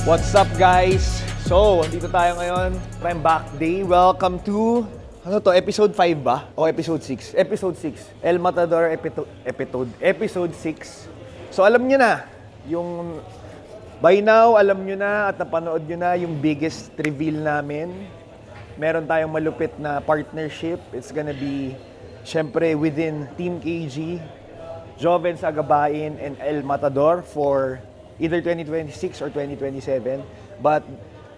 What's up, guys? So, andito tayo ngayon. Prime Back Day. Welcome to, episode 5 ba? O episode 6? Episode 6. El Matador episode 6. So, alam nyo na, yung, by now, alam nyo na at napanood nyo na yung biggest reveal namin. Meron tayong malupit na partnership. It's gonna be, syempre, within Team KG, Joven Sagabain, and El Matador for either 2026 or 2027. But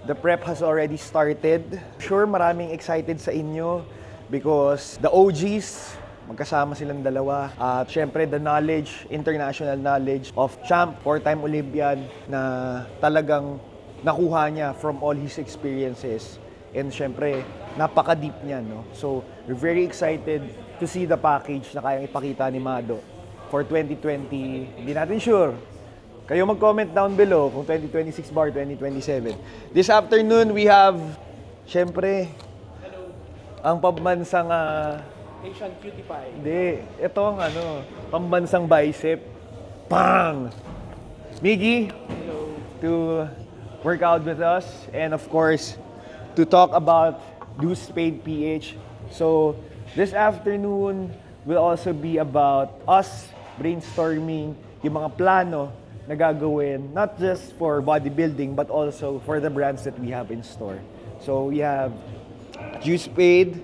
the prep has already started. Sure, maraming excited sa inyo because the OGs, magkasama silang dalawa. At syempre, the knowledge, international knowledge of champ, 4-time Olympian na talagang nakuha niya from all his experiences. And syempre, napaka-deep niya, no? So, we're very excited to see the package na kayang ipakita ni Mado for 2020. Hindi natin sure. Kayo mag-comment down below kung 2026 ba or 2027. This afternoon, we have, syempre, ang pambansang... Asian Cutie Pie. Hindi. Ito ang pambansang bicep. Pang! Miggy, to work out with us. And of course, to talk about Do Spade PH. So, this afternoon will also be about us brainstorming yung mga plano na gagawin, not just for bodybuilding, but also for the brands that we have in store. So we have Juice Spade,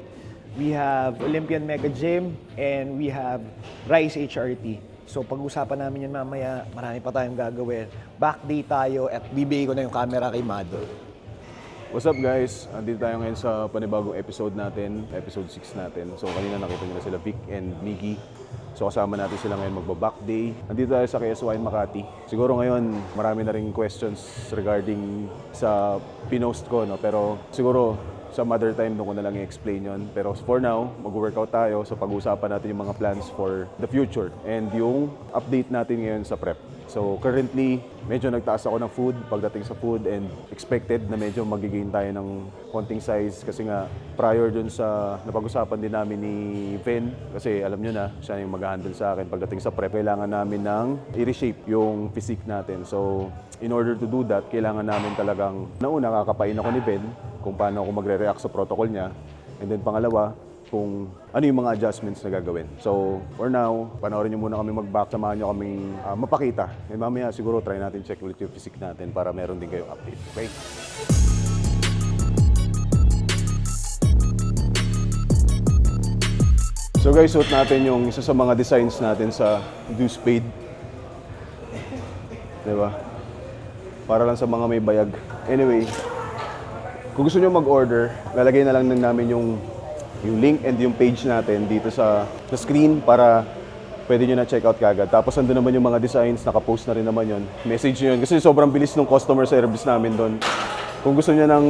we have Olympian Mega Gym, and we have Rise HRT. So pag-usapan namin yan mamaya, marami pa tayong gagawin. Back day tayo at bibigay ko na yung camera kay Mado. What's up, guys? Andito tayo ngayon sa panibagong episode natin, episode 6 natin. So kanina nakita nyo na sila Vic and Miggy. So kasama natin sila ngayon magba-back day. Andito tayo sa KSY Makati. Siguro ngayon marami na rin questions regarding sa pinost ko, no? Pero siguro some other time doon ko na lang i-explain yon. Pero for now, mag-workout tayo. So pag-usapan natin yung mga plans for the future and yung update natin ngayon sa prep. So currently, medyo nagtaas ako ng food pagdating sa food and expected na medyo magigain tayo ng konting size kasi nga prior dun sa napag-usapan din namin ni Ven kasi alam nyo na, siya yung mag-handle sa akin pagdating sa prep. Kailangan namin ng i-reshape yung physique natin. So in order to do that, kailangan namin talagang nauna kakapain ako ni Ven kung paano ako magre-react sa protocol niya. And then pangalawa, kung ano yung mga adjustments na gagawin. So, for now, panoorin nyo muna kami mag-back. Samahan nyo kami mapakita. And mamaya siguro try natin check ulit yung physique natin para meron din kayong update. Okay? So guys, suot natin yung isa sa mga designs natin sa Do Spade. Diba? Para lang sa mga may bayag. Anyway, kung gusto nyo mag-order, lalagay na lang namin yung link and yung page natin dito sa screen para pwede nyo na check out kagad. Tapos andun naman yung mga designs, nakapost na rin naman yun. Message nyo yun kasi sobrang bilis ng customer service namin doon. Kung gusto nyo ng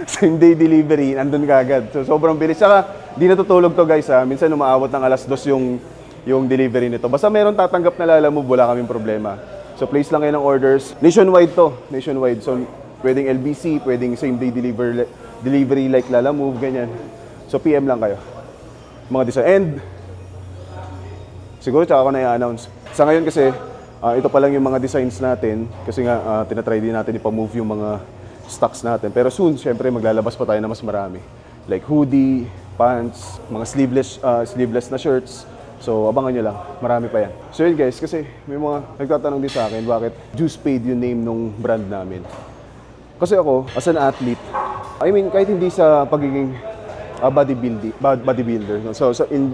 same day delivery, andun kagad. So sobrang bilis. Saka di natutulog to, guys, ha. Minsan umaabot ng alas 2 yung delivery nito. Basta meron tatanggap na Lalamove, wala kaming problema. So place lang kayo ng orders. Nationwide to. Nationwide. So pwedeng LBC, pwedeng same day delivery like Lalamove, ganyan. So PM lang kayo, mga design. And siguro tsaka ako na i-announce. Sa ngayon kasi, ito pa lang yung mga designs natin kasi nga tinatry din natin ipamove yung mga stocks natin. Pero soon, syempre maglalabas pa tayo na mas marami. Like hoodie, pants, mga sleeveless na shirts. So abangan nyo lang, marami pa yan. So yun, guys, kasi may mga nagtatanong din sa akin bakit Juice Spade yung name nung brand namin. Kasi ako, as an athlete, I mean, kahit hindi sa pagiging bodybuilder. So in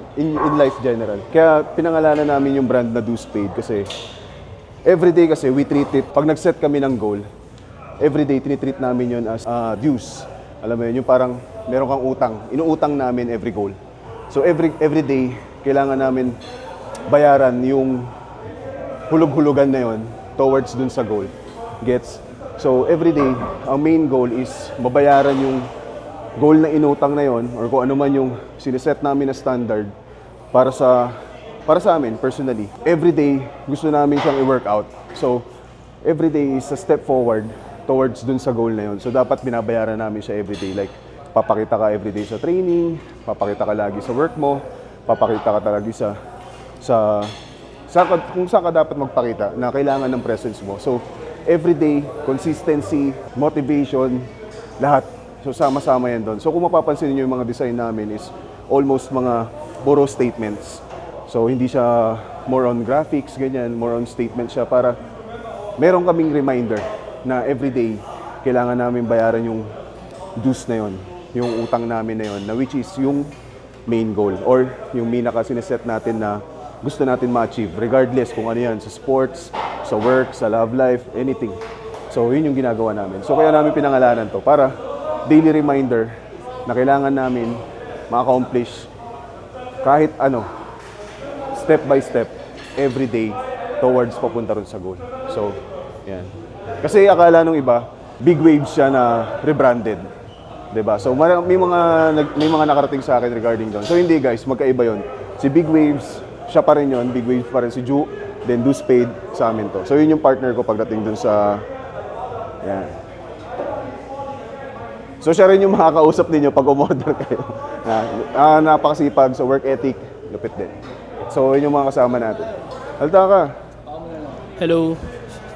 life general. Kaya pinangalanan namin yung brand na Do Spade kasi everyday kasi we treat it, pag nag-set kami ng goal, everyday tinitreat namin yun as dues. Alam mo yun, yung parang meron kang utang. Inuutang namin every goal. So everyday, kailangan namin bayaran yung hulog-hulugan na yun towards dun sa goal. Gets? So everyday, ang main goal is mabayaran yung goal na inutang na yon or kung ano man yung siniset namin na standard para sa amin personally. Every day gusto namin siyang i-workout. So every day is a step forward towards dun sa goal na yon. So dapat binabayaran namin siya every day. Like papakita ka every day sa training, papakita ka lagi sa work mo, papakita ka talaga kung saan ka dapat magpakita na kailangan ng presence mo. So everyday, consistency, motivation, lahat. So sama-sama yan doon. So kung mapapansin niyo yung mga design namin is almost mga puro statements. So hindi siya more on graphics, ganyan, more on statement siya para meron kaming reminder na everyday kailangan namin bayaran yung dues na yon, yung utang namin na yon, na which is yung main goal or yung sineset natin na gusto natin ma-achieve regardless kung ano yan, sa sports, sa work, sa love life, anything. So yun yung ginagawa namin. So kaya namin pinangalanan to para daily reminder na kailangan namin ma-accomplish kahit ano, step by step, every day towards papunta rin sa goal. So, yan. Kasi akala nung iba, big waves siya na rebranded. 'Di ba? So may mga nakarating sa akin regarding doon. So hindi guys, magkaiba 'yon. Si Big Waves, siya pa rin 'yon, Big Waves pa rin si Ju, then Do Spade sa amin to. So yun yung partner ko pagdating doon sa yan. So siya rin yung makakausap ninyo pag umorder kayo. Napakasipag sa work ethic, lupit din. So yun yung mga kasama natin. Halta ka. Hello.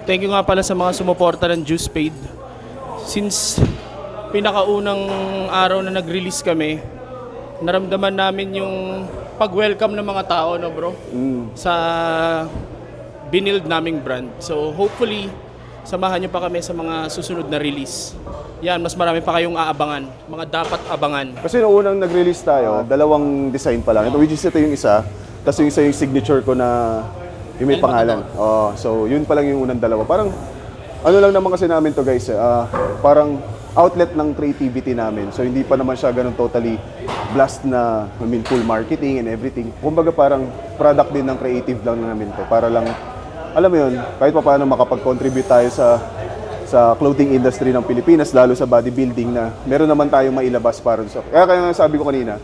Thank you nga pala sa mga sumuporta ng Juice Spade. Since pinakaunang araw na nag-release kami, naramdaman namin yung pag-welcome ng mga tao, no bro? Sa binild naming brand. So hopefully, samahan nyo pa kami sa mga susunod na release. Yan, mas marami pa kayong aabangan. Mga dapat abangan. Kasi noong unang nag-release tayo, dalawang design pa lang. Ito, which is ito yung isa. Tapos yung isa yung signature ko na yung may pangalan. Oh, so yun pa lang yung unang dalawa. Parang ano lang naman kasi namin to guys, parang outlet ng creativity namin. So hindi pa naman siya ganun totally blast na, full marketing and everything. Kumbaga parang product din ng creative lang namin to. Para lang, alam mo yun, kahit pa paano makapag-contribute tayo sa clothing industry ng Pilipinas, lalo sa bodybuilding na meron naman tayong mailabas para sa... Kaya sabi ko kanina,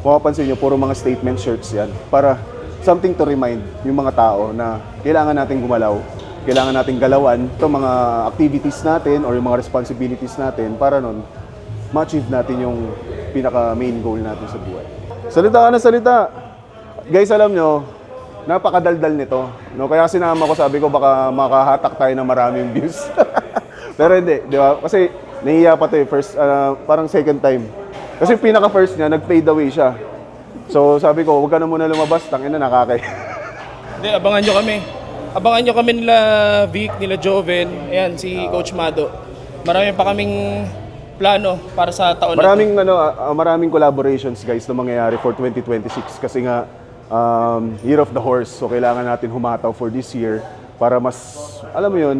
mapapansin nyo, puro mga statement shirts yan. Para something to remind yung mga tao na kailangan natin gumalaw, kailangan natin galawan itong mga activities natin or yung mga responsibilities natin para nun ma-achieve natin yung pinaka-main goal natin sa buhay. Salita ka na salita! Guys, alam nyo, napakadaldal nito. No? Kaya sinama ko, sabi ko baka makahatak tayo ng maraming views. Pero hindi, di ba? Kasi nahiya pa ito first, parang second time. Kasi pinaka-first niya, nag-fade away siya. So sabi ko, huwag ka na muna lumabas, tangin na nakakay. Hindi, abangan nyo kami. Abangan nyo kami nila Vic, nila Joven, ayan, si Coach Mado. Marami pa kaming plano para sa taon Maraming, na to. maraming collaborations guys na mangyayari for 2026 kasi nga Year of the Horse. So kailangan natin humataw for this year para mas, alam mo yun,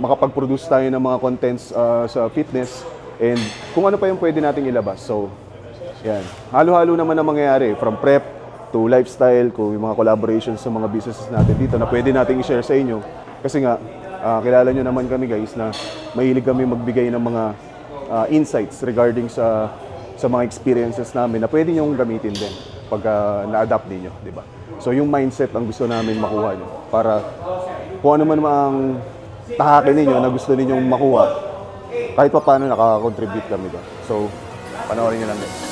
makapag-produce tayo ng mga contents sa fitness and kung ano pa yung pwede nating ilabas. So, yan. Halo-halo naman ang mangyayari from prep to lifestyle, kung yung mga collaborations sa mga businesses natin dito na pwede nating i-share sa inyo. Kasi nga, kilala nyo naman kami guys na mahilig kami magbigay ng mga insights regarding sa mga experiences namin na pwede nyong gamitin din pag na-adapt ninyo, di ba? So yung mindset ang gusto namin makuha nyo para kung ano man ang tahakin ninyo na gusto ninyong makuha, kahit pa paano nakaka-contribute kami doon. So, panoorin nyo lang guys.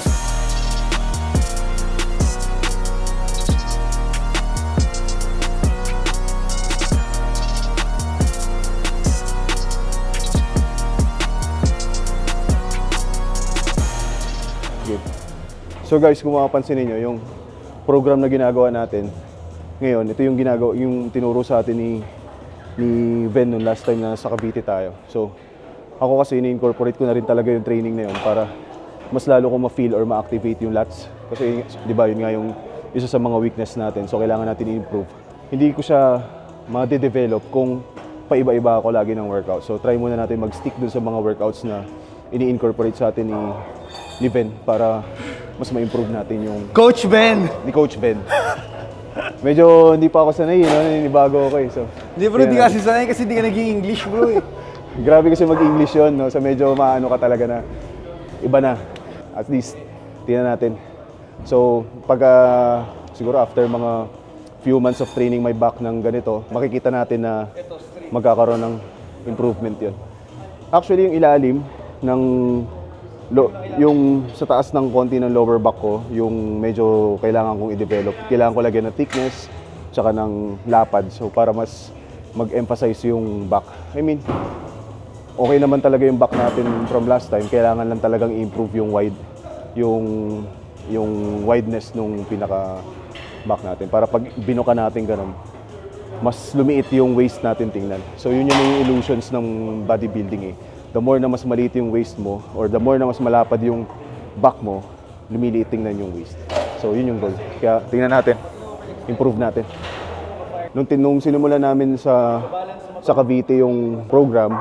So guys, kung mapapansin niyo yung program na ginagawa natin ngayon, ito yung tinuro sa atin ni Ven nung last time na sa Cavite tayo. So ako kasi ini-incorporate ko na rin talaga yung training na yun para mas lalo ko ma-feel or ma-activate yung lats. Kasi di ba yun nga yung isa sa mga weakness natin. So kailangan natin i-improve. Hindi ko siya ma-develop kung paiba-iba ako lagi ng workout. So try muna natin mag-stick dun sa mga workouts na ini-incorporate sa atin ni Ben para mas ma-improve natin yung... Coach Ben! Ni Coach Ben. Medyo hindi pa ako sanay, naninibago ako eh. So, Hindi bro, di kasi sanay kasi di ka nag-i-English bro eh. Grabe kasi mag-English yun, no? So medyo maano ka talaga na iba na. At least, tingnan natin. So, siguro after mga few months of training my back ng ganito, makikita natin na magkakaroon ng improvement yun. Actually, yung ilalim ng yung sa taas ng konti ng lower back ko, yung medyo kailangan kong i-develop. Kailangan ko lagyan ng thickness, tsaka ng lapad. So para mas mag-emphasize yung back. I mean, okay naman talaga yung back natin from last time. Kailangan lang talagang i-improve yung yung wideness nung pinaka back natin. Para pag binuka natin ganun, mas lumiit yung waist natin tingnan. So yun yung illusions ng bodybuilding eh. The more na mas maliit yung waist mo, or the more na mas malapad yung back mo, lumiliit tingnan yung waist. So yun yung goal. Kaya tingnan natin, improve natin. Nung sinumulan namin sa Cavite yung program,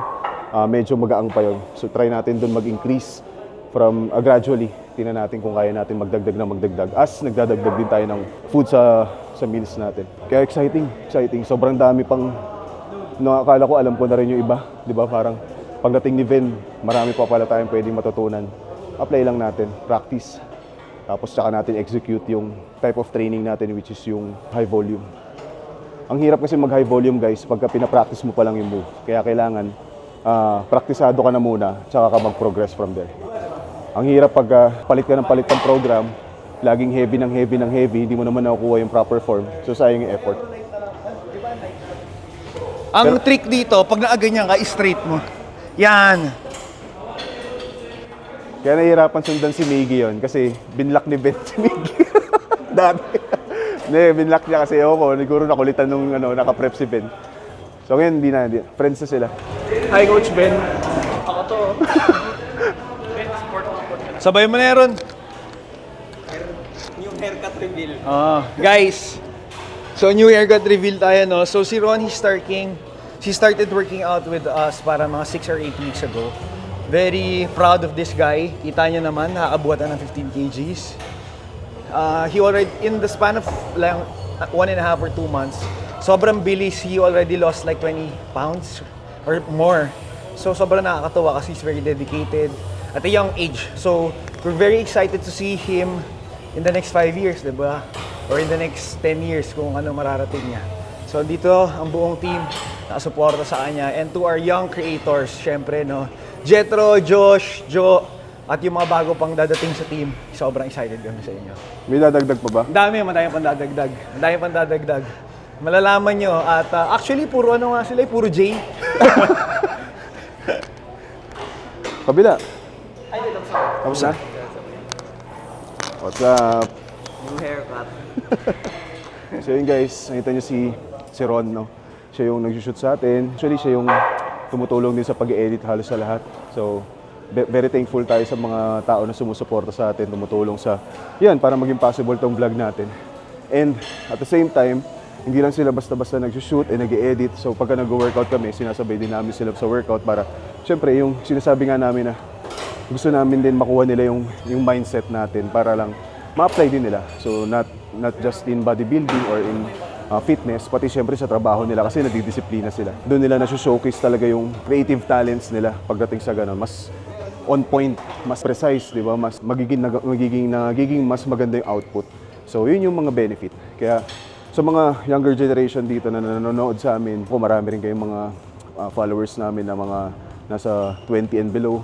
medyo magaang pa yun. So try natin dun mag-increase from gradually. Tingnan natin kung kaya natin magdagdag na magdagdag. As nagdadagdag din tayo ng food sa meals natin. Kaya exciting. Sobrang dami pang, nakakala ko alam ko na rin yung iba. Di ba? Parang pagdating ni Ven, marami pa pala tayong pwedeng matutunan. Apply lang natin, practice. Tapos tsaka natin execute yung type of training natin, which is yung high volume. Ang hirap kasi mag high volume guys pagka pinapractice mo pa lang yung move. Kaya kailangan praktisado ka na muna, tsaka ka mag-progress from there. Ang hirap pag palit ka ng program, laging heavy, hindi mo naman nakukuha yung proper form. So sayang yung effort. Ang trick dito, pag naaganyan ka, straight mo. Yan. Kaya nahihirapan sundan si Miggy yun kasi binlock ni Ben si Miggy. Dati. Binlock niya kasi ako, siguro nakulitan nung naka-prep si Ben. So ngayon, hindi na. Friends na sila. Hi Coach Ben. Ako to. Sabay mo na yan, Ron. Yung haircut reveal. Guys, so new haircut reveal tayo, no? So si Ron, she started working out with us para mga 6 or 8 weeks ago. Very proud of this guy. Kita niyo naman, nakaabuatan ng 15 kgs. He already, in the span of lang 1.5 or 2 months, sobrang bilis, he already lost like 20 pounds or more. So sobrang nakakatawa kasi he's very dedicated at a young age. So we're very excited to see him in the next 5 years, di ba? Or in the next 10 years kung ano mararating niya. So dito ang buong team nakasuporta sa kanya. And to our young creators, syempre, no? Jetro, Josh, Joe, at yung mga bago pang dadating sa team, sobrang excited kami sa inyo. May dadagdag pa ba? Madami pang dadagdag. Malalaman nyo at actually puro ano nga sila, puro J. Kabila. Tapos na? What's up? New haircut. So yun guys, nakita niyo si Ron, no? Siya yung nag-shoot sa atin. Actually, siya yung tumutulong din sa pag-edit halos sa lahat. So, very thankful tayo sa mga tao na sumusuporta sa atin, tumutulong sa, yan, para maging possible tong vlog natin. And at the same time, hindi lang sila basta-basta nag-shoot and nag-edit. So pagka nag-workout kami, sinasabay din namin sila sa workout para, syempre, yung sinasabi nga namin na gusto namin din makuha nila yung mindset natin para lang ma-apply din nila. So not just in bodybuilding or in fitness, pati syempre sa trabaho nila kasi nadidisiplina sila. Doon nila na-showcase talaga yung creative talents nila pagdating sa ganun. Mas on point, mas precise, di ba? Mas magiging mas maganda yung output. So yun yung mga benefit. Kaya sa mga younger generation dito na nanonood sa amin, marami rin kayong mga followers namin na mga nasa 20 and below.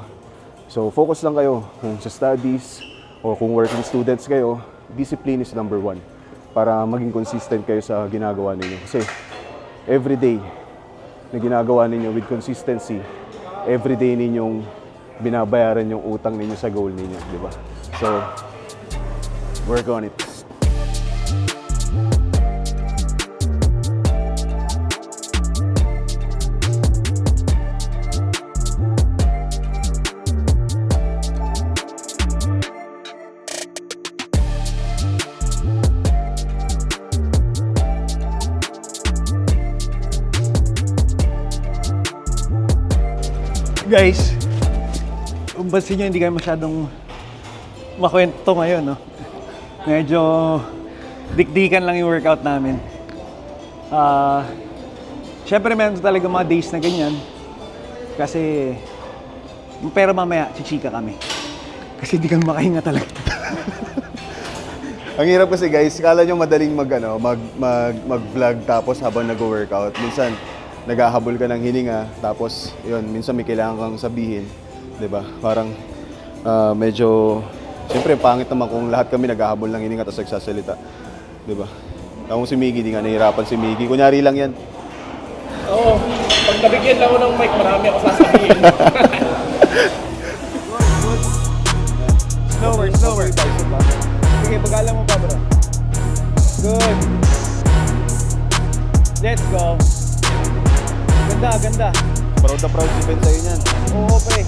So focus lang kayo kung sa studies o kung working students kayo, discipline is number 1 para maging consistent kayo sa ginagawa ninyo. Kasi everyday na ginagawa ninyo with consistency, everyday ninyong binabayaran yung utang ninyo sa goal ninyo, di ba? So, work on it. Guys, kung pansin nyo, hindi kayo masyadong makwento ngayon, no? Medyo dikdikan lang yung workout namin. Siyempre, meron talaga mga days na ganyan. Kasi, pero mamaya, chichika kami. Kasi hindi kami makahinga talaga. Ang hirap kasi guys, kala nyo madaling mag-vlog tapos habang nag-workout. Minsan, naghahabol ka ng hininga, tapos yun, minsan may kailangan kang sabihin, 'di ba? Parang medyo siyempre pangit naman kung lahat kami naghahabol ng hininga tapos nagsasalita, 'di ba? Tapos si Miggy, di nga nahihirapan si Miggy. Kunyari lang 'yan. Oo, pag nabigyan lang ako ng mic, marami ako sasabihin. Slower. Sige, pag-alam mo pa, bro. Good. Let's go. Ganda. Proud na proud si Ben sa'yo niyan. Oo, pre.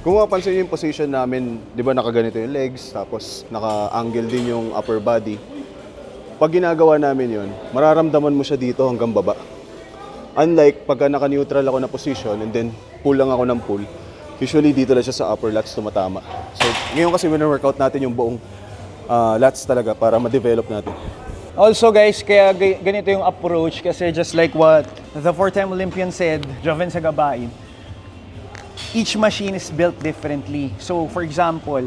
Kung mapapansin niyo yung position namin, di ba nakaganito yung legs, tapos naka-angle din yung upper body. Pag ginagawa namin yun, mararamdaman mo siya dito hanggang baba. Unlike pagka naka-neutral ako na position and then pull lang ako ng pull, usually dito lang siya sa upper lats tumatama. So ngayon kasi wina-workout natin yung buong lats talaga para ma-develop natin. Also guys, kaya ganito yung approach kasi just like what the four-time Olympian said, Joven Sagabain, each machine is built differently. So for example,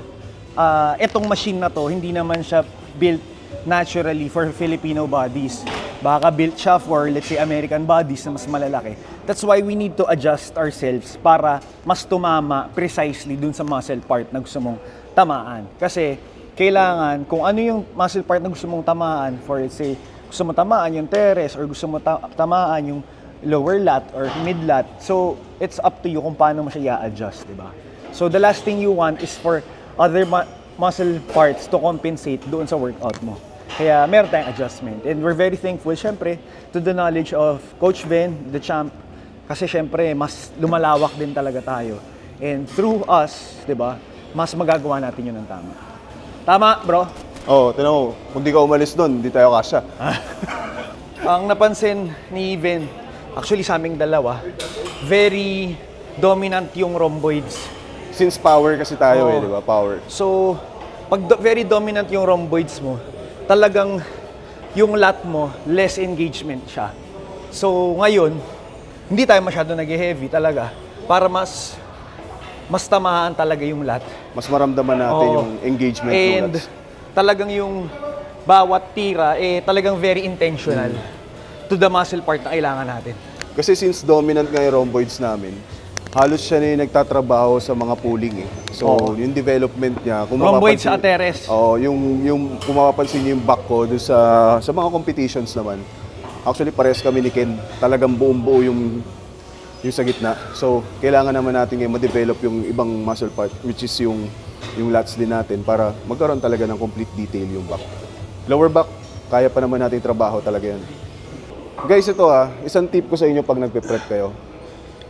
etong machine na to, hindi naman siya built naturally for Filipino bodies. Baka built siya for, let's say, American bodies na mas malalaki. That's why we need to adjust ourselves para mas tumama precisely dun sa muscle part na gusto mong tamaan. Kasi kailangan, kung ano yung muscle part na gusto mong tamaan, for let's say, gusto mo tamaan yung teres or gusto mo tamaan yung lower lat or mid lat, so it's up to you kung paano mo siya i-adjust, di ba? So the last thing you want is for other muscle parts to compensate doon sa workout mo. Kaya meron tayong adjustment. And we're very thankful, syempre, to the knowledge of Coach Ben, the champ, kasi syempre, mas lumalawak din talaga tayo. And through us, di ba, mas magagawa natin yun ng tama. Tama, bro? Oo, tinan mo, kung di ka umalis doon, hindi tayo kasya. Ang napansin ni Ben, actually sa aming dalawa, very dominant yung rhomboids. Since power kasi tayo Oo. di ba? Power. So, pag very dominant yung rhomboids mo, talagang yung lat mo, less engagement siya. So, ngayon, hindi tayo masyado nag-heavy talaga para mas tamaan talaga yung lat. Mas maramdaman natin Oo. yung engagement ng And lats. talagang yung bawat tira, talagang very intentional to the muscle part na kailangan natin. Kasi since dominant nga yung rhomboids namin, halos siya na yung nagtatrabaho sa mga pulling eh. So, Oo. yung development niya, kung Rhomboids mapapansin- sa teres. Oo, yung kung mapapansin niyo yung back ko doon sa mga competitions naman. Actually, pares kami ni Ken. Talagang buong-buo yung sa gitna. So, kailangan naman natin ngayon ma-develop yung ibang muscle part, which is yung lats din natin para magkaroon talaga ng complete detail yung back. Lower back, kaya pa naman natin trabaho talaga yan. Guys, ito isang tip ko sa inyo pag nagpe-prep kayo.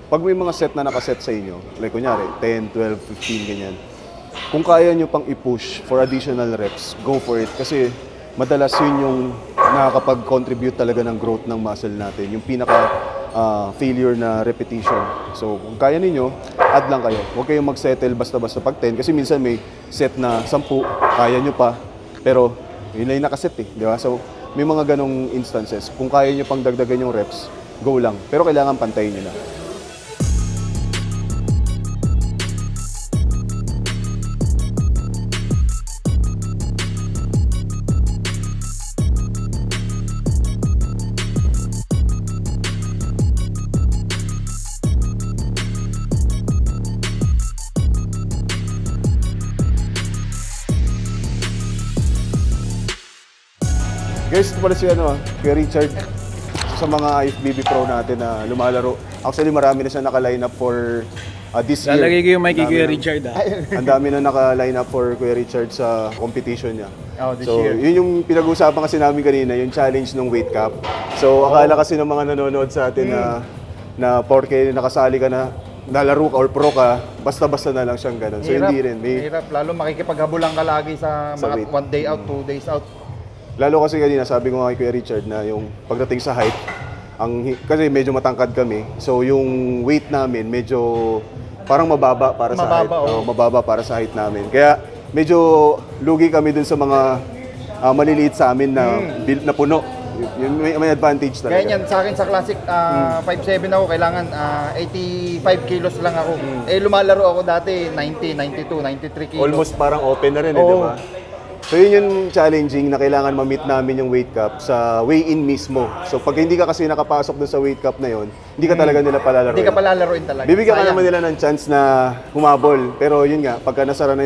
Pag may mga set na nakaset sa inyo, like kunyari, 10, 12, 15, ganyan, kung kaya nyo pang i-push for additional reps, go for it. Kasi madalas yun yung nakakapag-contribute talaga ng growth ng muscle natin. Yung pinaka-failure na repetition. So, kung kaya ninyo, add lang kayo. Huwag kayong mag-settle basta-basta pag 10. Kasi minsan may set na 10, kaya nyo pa. Pero, yun lang yung nakaset eh. Di ba? So, may mga ganong instances. Kung kaya nyo pang dagdagan yung reps, go lang. Pero kailangan pantayin nyo na. Guys, ito pala si Kuya Richard. Sa mga IFBB Pro natin na lumalaro. Actually, marami na siya naka-line up for this year. Lalagay ko yung mic kay Ang dami Kuya na- Richard Ang dami na naka-line up for Kuya Richard sa competition niya. This So, year. yun yung pinag-uusapan kasi namin kanina, yung challenge ng weight cap. So, akala kasi ng mga nanonood sa atin na porke nakasali ka na, nalaro ka or pro ka, basta-basta na lang siyang ganun. So, hindi rin. Hirap, lalo makikipaghabulan ka lagi sa Sa mga weight. 1 day out, 2 days out. Lalo kasi kanina, sabi ko nga kay Kuya Richard na yung pagdating sa height, kasi medyo matangkad kami. So yung weight namin medyo parang mababa para sa height. Mababa, oo. Mababa para sa height namin. Kaya medyo lugi kami dun sa mga maliliit sa amin na build na puno. Yun, may advantage talaga. Kaya yan, sa akin sa Classic, 5'7 ako, kailangan 85 kilos lang ako. Eh lumalaro ako dati, 90, 92, 93 kilos. Almost parang open na rin, di Oo. ba? So yun yung challenging na kailangan ma-meet namin yung weight cap sa weigh-in mismo. So pag hindi ka kasi nakapasok dun sa weight cap na yun, hindi ka talaga nila palalaroin. Hindi ka palalaroin talaga. Bibigyan ka Sayang. naman nila ng chance na humabol. Pero yun nga, pag nasaran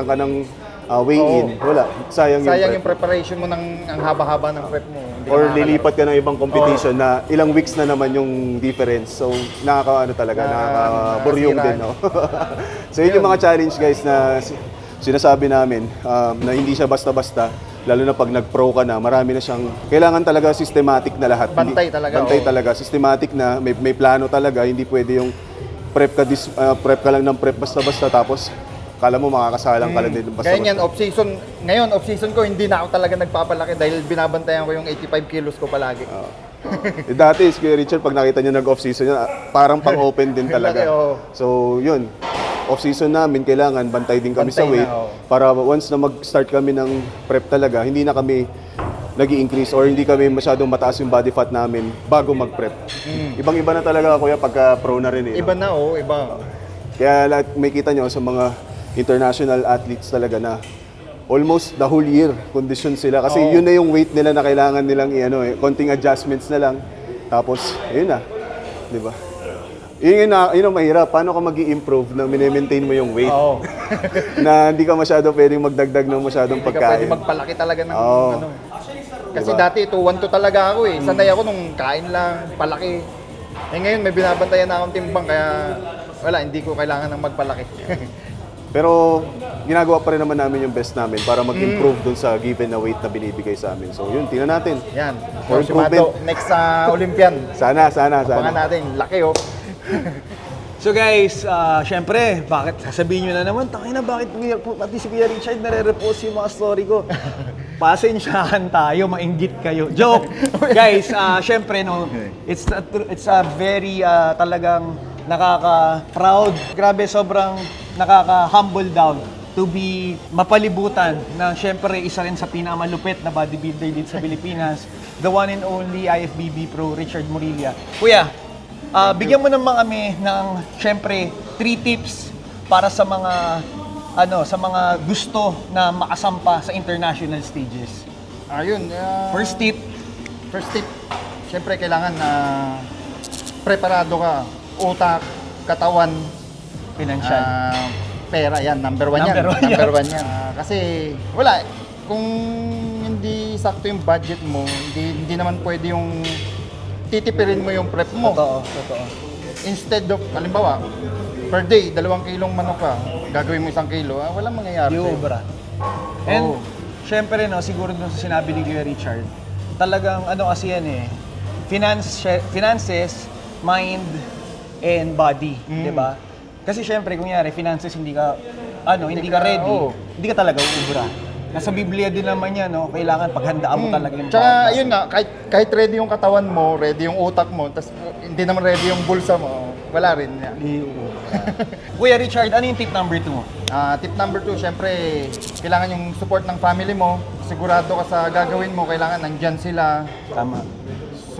ka ng weigh-in, wala. Sayang Sayang yung prep. preparation mo ng ang haba-haba ng prep mo. Hindi ka Or makakalaro. lilipat ka ng ibang competition na ilang weeks na naman yung difference. So, nakaka-buryong nasira. din. No? So, yun yung mga challenge guys na sinasabi namin na hindi siya basta-basta. Lalo na pag nag-pro ka na, marami na siyang, kailangan talaga systematic na lahat. Bantay talaga, Bantay oo. talaga, systematic na, may plano talaga, hindi pwede yung prep ka lang ng prep basta-basta tapos kala mo makakasalang ka lang din basta-basta. Ganyan, off-season. Ngayon, off-season ko, hindi na ako talaga nagpapalaki dahil binabantayan ko yung 85 kilos ko palagi. Dati, si Kuya Richard, pag nakita niya nag-off-season niya, parang pang-open din talaga. Laki, oo. So, yun. Off-season namin, kailangan bantay din kami sa Bantay na, weight. oo. Para once na mag-start kami ng prep talaga, hindi na kami nag-i-increase or hindi kami masyadong mataas yung body fat namin bago mag-prep. Ibang-iba na talaga, Kuya, pagka pro na rin. Eh, no? Iba na, iba. Kaya lahat may kita nyo sa mga international athletes talaga na almost the whole year condition sila kasi yun na yung weight nila na kailangan nilang konting adjustments na lang tapos yun na, di ba? Yun ang mahirap, paano ka mag-i-improve na mini-maintain mo yung weight Oo. na hindi ka masyado pwedeng magdagdag ng masyadong Hindi ka pwede pagkain. magpalaki talaga ng Oo. ano. Kasi Diba? dati 2-1-2 talaga ako eh. Sanay ako nung kain lang, palaki. Ngayon may binabantayan na akong timbang kaya wala, hindi ko kailangan ng magpalaki. Pero ginagawa pa rin naman namin yung best namin para mag-improve dun sa given na weight na binibigay sa amin. So yun, tingnan natin. Yan. For Si Mato, next sa Olympian. Sana. Abangan natin, laki So guys, syempre, bakit sasabihin nyo na naman, tangina bakit pati si Kuya Richard nare-repost yung mga story ko? Pasensyahan tayo, mainggit kayo. Joke! Guys, syempre no, it's a very talagang nakaka-proud. Grabe, sobrang nakaka-humble down to be mapalibutan na syempre isa rin sa pinakamalupit na bodybuilder dito sa Pilipinas, the one and only IFBB Pro Richard Morilla. Kuya, bigyan mo naman kami ng syempre 3 tips para sa mga sa mga gusto na makasampa sa international stages. Ayun. First tip, Siyempre kailangan na preparado ka. Utak, katawan, financial. pera yan. Number one Number one yan. Number one yan. Kasi wala. Kung hindi sakto yung budget mo, hindi naman pwede yung titipirin mo yung prep mo. Totoo. Instead of, halimbawa, per day, 2 kilong manok ka, gagawin mo 1 kilo, walang mangyayari Yung sa'yo. obra. And Oo. syempre no, siguro dun sa sinabi ni Kuya Richard, talagang kasi yan finances, mind, and body, di ba? Kasi syempre, kunyari, finances hindi ka ready, oo. hindi ka talaga uubra. Nasa Biblia din naman yan, no? Kailangan paghandaan mo talaga yung Tsaka, bawat yun nga, kahit ready yung katawan mo, ready yung utak mo, tas hindi naman ready yung bulsa mo, wala rin. Kuya Richard, ano yung tip number 2 mo? Tip number 2, syempre, kailangan yung support ng family mo. Sigurado ka sa gagawin mo, kailangan nandyan sila. Tama.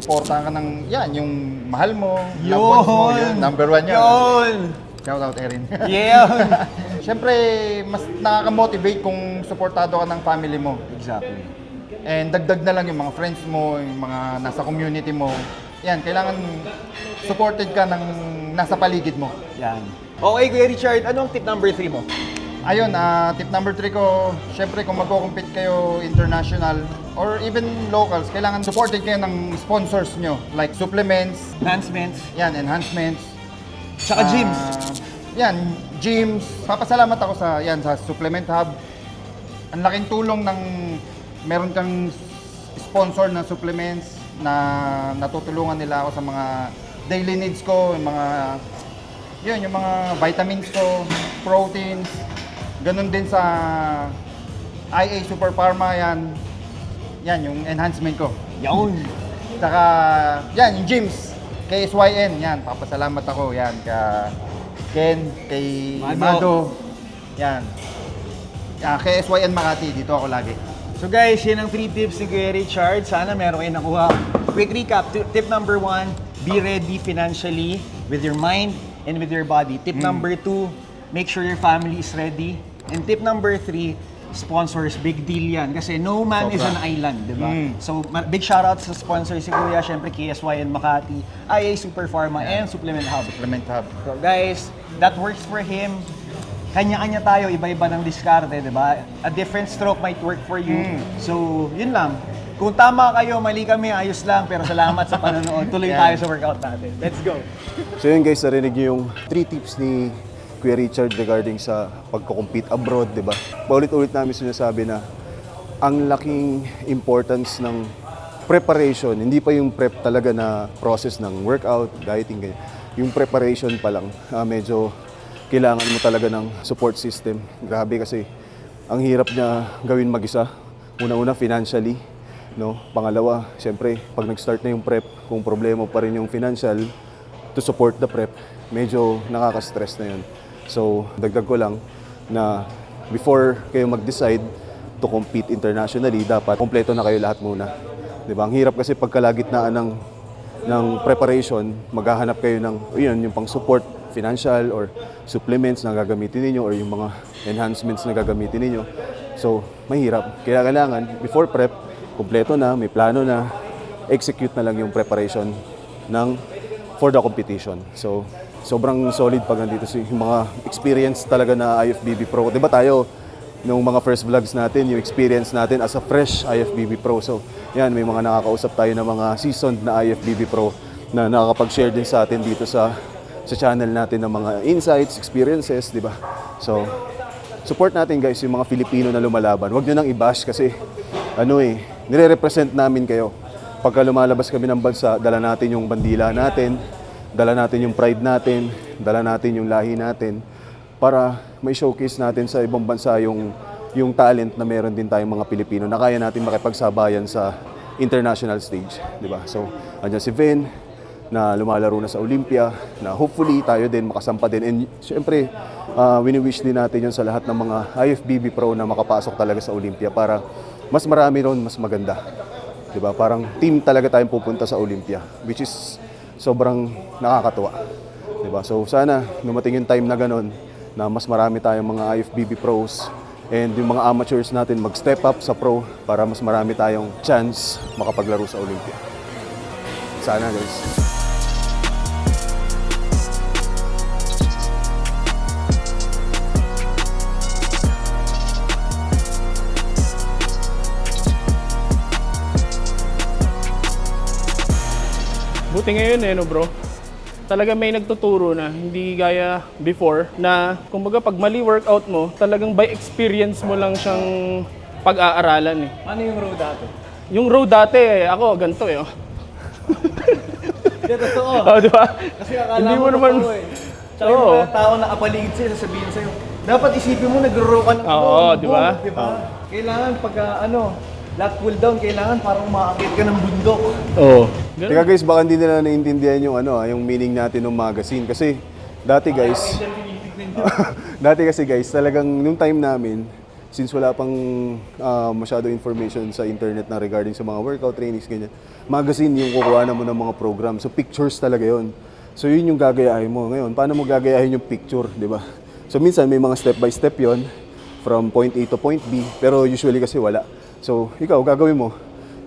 Suportahan ka ng, yung mahal mo, loved ones mo, yun, number 1 yan. Yun! Shout out, Erin. Yeah! Siyempre, mas nakaka-motivate kung supportado ka ng family mo. Exactly. And dagdag na lang yung mga friends mo, yung mga nasa community mo. Yan, kailangan supported ka ng nasa paligid mo. Yan. Okay, Kuya Richard, anong tip number 3 mo? Ayun, tip number 3 ko, syempre kung magko-compete kayo international or even locals, kailangan supported kayo ng sponsors nyo. Like supplements, Enhancements, enhancements. tsaka gyms. Gyms. Papasalamat ako sa Supplement Hub. Ang laking tulong ng meron kang sponsor na supplements na natutulungan nila ako sa mga daily needs ko, yung mga vitamins ko, proteins. Ganun din sa IA Super Pharma yan yung enhancement ko. Yun. Saka, yung gyms. Kay SYN, papasalamat ako, ka Ken, kay Mado. Mado. Kay SYN Makati, dito ako lagi. So guys, yan ang 3 tips ni Kuya Richard. Sana meron kayo nakuha. Quick recap. Tip number 1, be ready financially with your mind and with your body. Tip number 2, make sure your family is ready. And tip number 3, sponsors, big deal yan. Kasi no man is an island, di ba? So, big shoutout sa sponsor si Kuya, syempre KSYN Makati, IA Super Pharma, and Supplement Hub. Supplement Hub. So guys, that works for him. kanya-kanya tayo, iba-iba ng diskarte, di ba? A different stroke might work for you. So, yun lang. Kung tama kayo, mali kami, ayos lang. Pero salamat sa panonood. Tuloy tayo sa workout natin. Let's go! So yun guys, narinig niyo yung 3 tips ni Kuya Richard regarding sa pagko-compete abroad, di ba? Paulit-ulit namin sinasabi na ang laking importance ng preparation, hindi pa yung prep talaga na process ng workout, dieting, ganyan. Yung preparation pa lang, medyo kailangan mo talaga ng support system. Grabe kasi, ang hirap niya gawin mag-isa. Una-una, financially. No? Pangalawa, siyempre, pag nag-start na yung prep, kung problema pa rin yung financial to support the prep, medyo nakaka-stress na yun. So, dagdag ko lang na before kayo mag-decide to compete internationally, dapat kompleto na kayo lahat muna. Diba? Ang hirap kasi pagkalagitnaan ng preparation, maghahanap kayo ng yung pang-support, financial or supplements na gagamitin ninyo or yung mga enhancements na gagamitin ninyo. So, mahirap. Kaya kailangan, before prep, kompleto na, may plano na, execute na lang yung preparation for the competition. So, sobrang solid pag nandito yung mga experience talaga na IFBB Pro. Diba tayo, nung mga first vlogs natin, yung experience natin as a fresh IFBB Pro. So, yan, may mga nakakausap tayo ng mga seasoned na IFBB Pro na nakakapag-share din sa atin dito sa channel natin ng mga insights, experiences, di ba? So, support natin guys yung mga Filipino na lumalaban. Huwag nyo nang i-bash kasi, nire-represent namin kayo. Pagka lumalabas kami ng bansa, dala natin yung bandila natin, dala natin yung pride natin, dala natin yung lahi natin, para may showcase natin sa ibang bansa yung talent na meron din tayong mga Pilipino na kaya natin makipagsabayan sa international stage, di ba? So, andyan si Vin na lumalaro na sa Olympia, na hopefully tayo din makasampa din. And syempre, wini-wish din natin yun sa lahat ng mga IFBB Pro na makapasok talaga sa Olympia para mas marami ron, mas maganda. Di ba? Parang team talaga tayong pupunta sa Olympia, which is sobrang nakakatuwa. Di ba? So sana dumating yung time na ganun, na mas marami tayong mga IFBB Pros and yung mga amateurs natin mag-step up sa pro para mas marami tayong chance makapaglaro sa Olympia. Sana guys. Buti ngayon no bro. Talaga may nagtuturo na, hindi gaya before na kumbaga pag mali workout mo, talagang by experience mo lang siyang pag-aaralan eh. Ano yung road dati? Yung road dati, ako ganito eh. Oh. Hindi, totoo. Di ba? Kasi akala Hindi mo mo naman. totoo eh. Tsaka yung mga tao na kapaligid sa'yo, sasabihin sa'yo, dapat isipin mo nagro-row ka ng Oo, di ba? Kailangan pagka lat pull down, kailangan parang umaakit ka ng bundok. Oo. Teka guys, baka hindi nila naiintindihan yung yung meaning natin ng magazine kasi dati guys, dati kasi guys, talagang nung time namin, since wala pang masyado information sa internet na regarding sa mga workout trainings ganyan, magazine yung kukuha mo ng mga program. So pictures talaga yon. So yun yung gagayahin mo. Ngayon, paano mo gagayahin yung picture, di ba? So minsan may mga step by step yon from point A to point B, pero usually kasi wala. So ikaw, gagawin mo,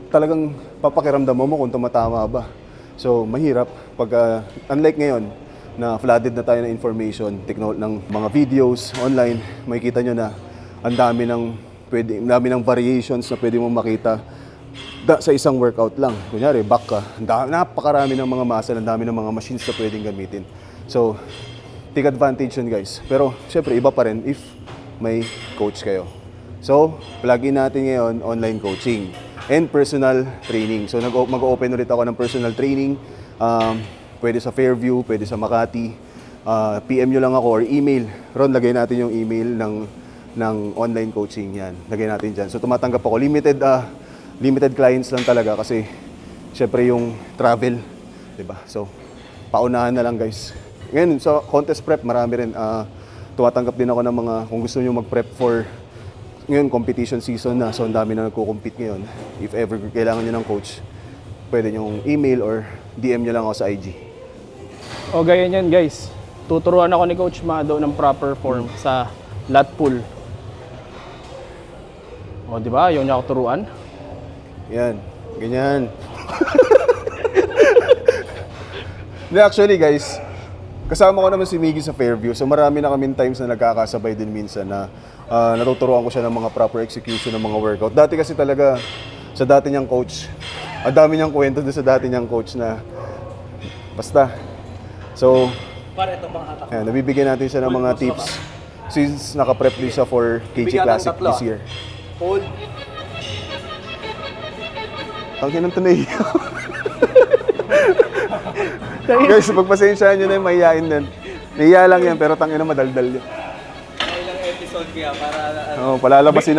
talagang papakiramdam mo kung tumatama ba. So mahirap pag unlike ngayon na flooded na tayo ng information, ng mga videos online, makikita nyo na ang dami ng variations na pwede mong makita sa isang workout lang. Kunyari, back ka, napakarami ng mga muscle, ang dami ng mga machines na pwedeng gamitin. So, take advantage yun guys. Pero, syempre, iba pa rin if may coach kayo. So, plug in natin ngayon online coaching and personal training. So, mag-open ulit ako ng personal training. Pwede sa Fairview, pwede sa Makati. PM nyo lang ako or email. Ron, lagay natin yung email ng online coaching yan. Lagay natin dyan. So, tumatanggap ako. Limited clients lang talaga kasi syempre yung travel, diba? So, paunahan na lang guys. Ngayon, sa contest prep, marami rin. Tumatanggap din ako ng mga, kung gusto nyo mag-prep for ngayon, competition season na. So, ang dami na nagko-compete ngayon. If ever kailangan nyo ng coach, pwede nyo email or DM nyo lang ako sa IG. O ganyan yan guys. Tuturuan ako ni Coach Mado ng proper form sa lat pull. O di ba? Yun niya ako turuan. Yan, ganyan. Actually guys, kasama ko naman si Miggy sa Fairview. So marami na kaming times na nagkakasabay din minsan na natuturuan ko siya ng mga proper execution ng mga workout. Dati kasi talaga sa dati niyang coach, ang dami niyang kwento doon sa dati niyang coach na basta. So, nabibigyan natin siya ng mga tips since naka-prep din siya for KG Classic this year. Hold. Tangin ng tunay. Guys, pagpasensyahan nyo na yung mahihain din. Nahiya lang yan, pero tangin na madaldal yun. Ilang episode kaya para Palalabasin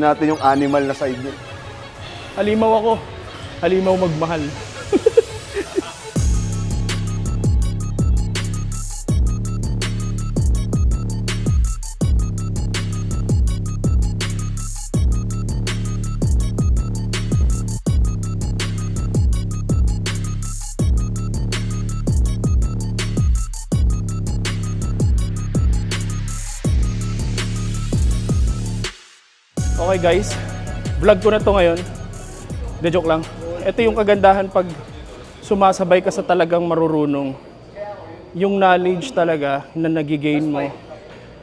natin yung animal na side niya. Halimaw ako. Halimaw magmahal. Okay guys, vlog ko na to ngayon. De joke lang. Ito yung kagandahan pag sumasabay ka sa talagang marurunong. Yung knowledge talaga na nagigain mo.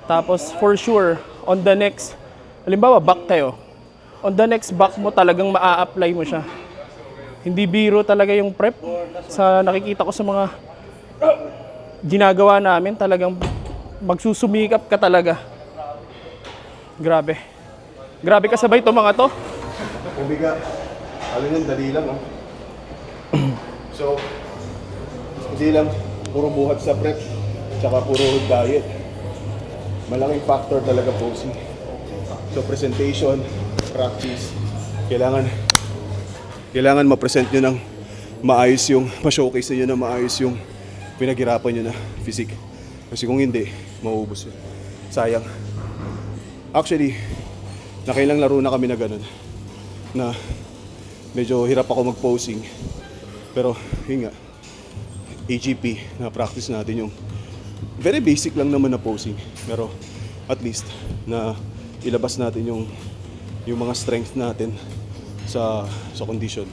Tapos for sure, on the next, halimbawa back tayo. On the next back mo talagang maa-apply mo siya. Hindi biro talaga yung prep. Sa nakikita ko sa mga ginagawa namin, talagang magsusumikap ka talaga. Grabe. Grabe kasabay to mga to. Kumbiga, alin yun, dali lang, oh. So, hindi lang puro buhat sa prep, tsaka puro diet. Malaking factor talaga posing. So, presentation, practice, kailangan ma-present nyo ng maayos yung, ma-showcase nyo na maayos yung pinaghirapan nyo na physique. Kasi kung hindi, mauubos yun. Sayang. Actually, nakailang laro na kami na ganun, na medyo hirap ako mag-posing. Pero yun nga, AGP, na-practice natin yung very basic lang naman na posing. Pero at least na ilabas natin yung mga strength natin sa condition.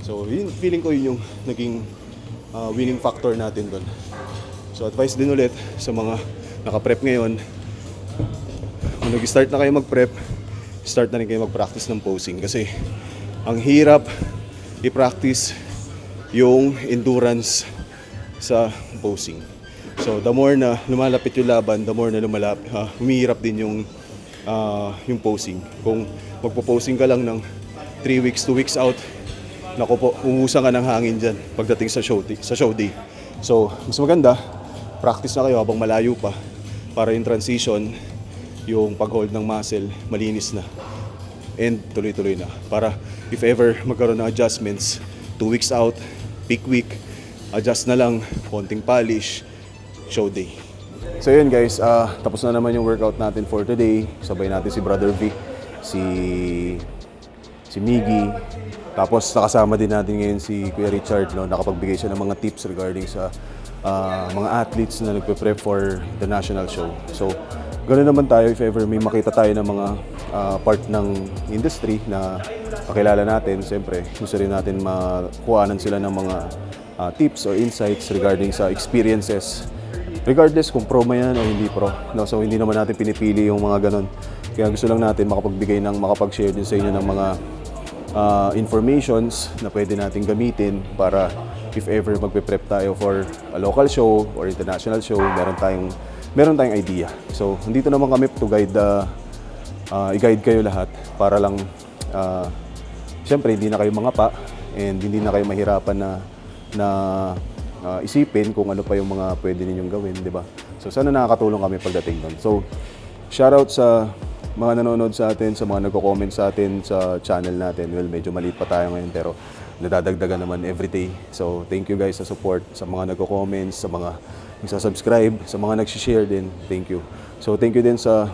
So yun, feeling ko yun yung naging winning factor natin doon. So advice din ulit sa mga naka-prep ngayon, kung nag-start na kayo mag-prep, start na rin kayo mag-practice ng posing kasi ang hirap i-practice yung endurance sa posing. So the more na lumalapit yung laban, the more na humihirap din yung posing. Kung magpo-posing ka lang ng 3 weeks, 2 weeks out, naku po, umusan ka ng hangin dyan pagdating sa show day. So mas maganda, practice na kayo habang malayo pa para yung transition, yung pag-hold ng muscle, malinis na. And tuloy-tuloy na. Para if ever magkaroon ng adjustments, 2 weeks out, peak week, adjust na lang, konting polish, show day. So yun guys, tapos na naman yung workout natin for today. Sabay natin si Brother Vic, si Miggy. Tapos nakasama din natin ngayon si Kuya Richard, no? Nakapagbigay siya ng mga tips regarding sa mga athletes na nagpe-prep for the national show. So ganoon naman tayo if ever may makita tayo ng mga part ng industry na pakilala natin. Siyempre, gusto rin natin makuhanan sila ng mga tips or insights regarding sa experiences. Regardless kung pro man yan o hindi pro. No? So hindi naman natin pinipili yung mga ganon. Kaya gusto lang natin makapag-share din sa inyo ng mga informations na pwede natin gamitin para if ever magpe-prep tayo for a local show or international show, meron tayong idea. So, nandito naman kami to i-guide kayo lahat para lang, siyempre, hindi na kayo mangapa and hindi na kayo mahirapan na isipin kung ano pa yung mga pwede ninyong gawin, di ba? So, sana nakakatulong kami pagdating doon. So, shoutout sa mga nanonood sa atin, sa mga nagko-comment sa atin sa channel natin. Well, medyo maliit pa tayo ngayon pero nadadagdagan naman everyday. So, thank you guys sa support, sa mga nagko-comments, sa mga nagsasubscribe, sa mga nag-share din. Thank you. So, thank you din sa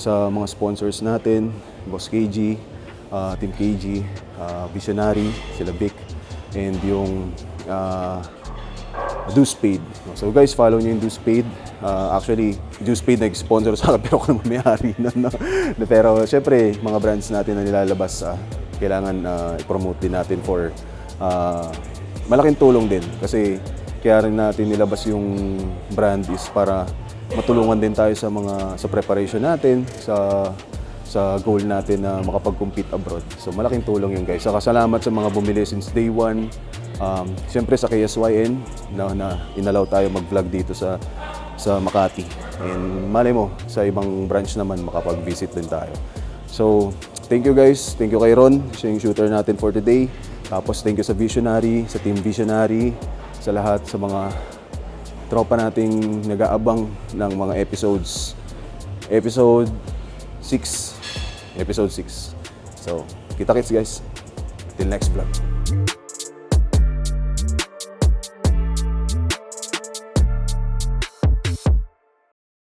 mga sponsors natin, Boss KG, Team KG, Visionary, sila Vic, and yung DoSpade. So guys, follow nyo yung DoSpade. Actually, DoSpade nag-sponsor sa akin pero ako naman may-ari na. Pero syempre, mga brands natin na nilalabas, kailangan i-promote din natin for malaking tulong din. Kasi kaya rin natin nilabas yung brand is para matulungan din tayo sa preparation natin, sa goal natin na makapag-compete abroad. So malaking tulong yun guys. Saka salamat sa mga bumili since day one. Siyempre sa KSYN na inalaw tayo mag-vlog dito sa Makati. And malay mo, sa ibang branch naman makapag-visit din tayo. So, thank you guys. Thank you kay Ron, siya yung shooter natin for today. Tapos thank you sa Visionary, sa Team Visionary, sa lahat, sa mga tropa nating nag-aabang ng mga episodes. Episode 6. So, kita-kits guys. Till next vlog.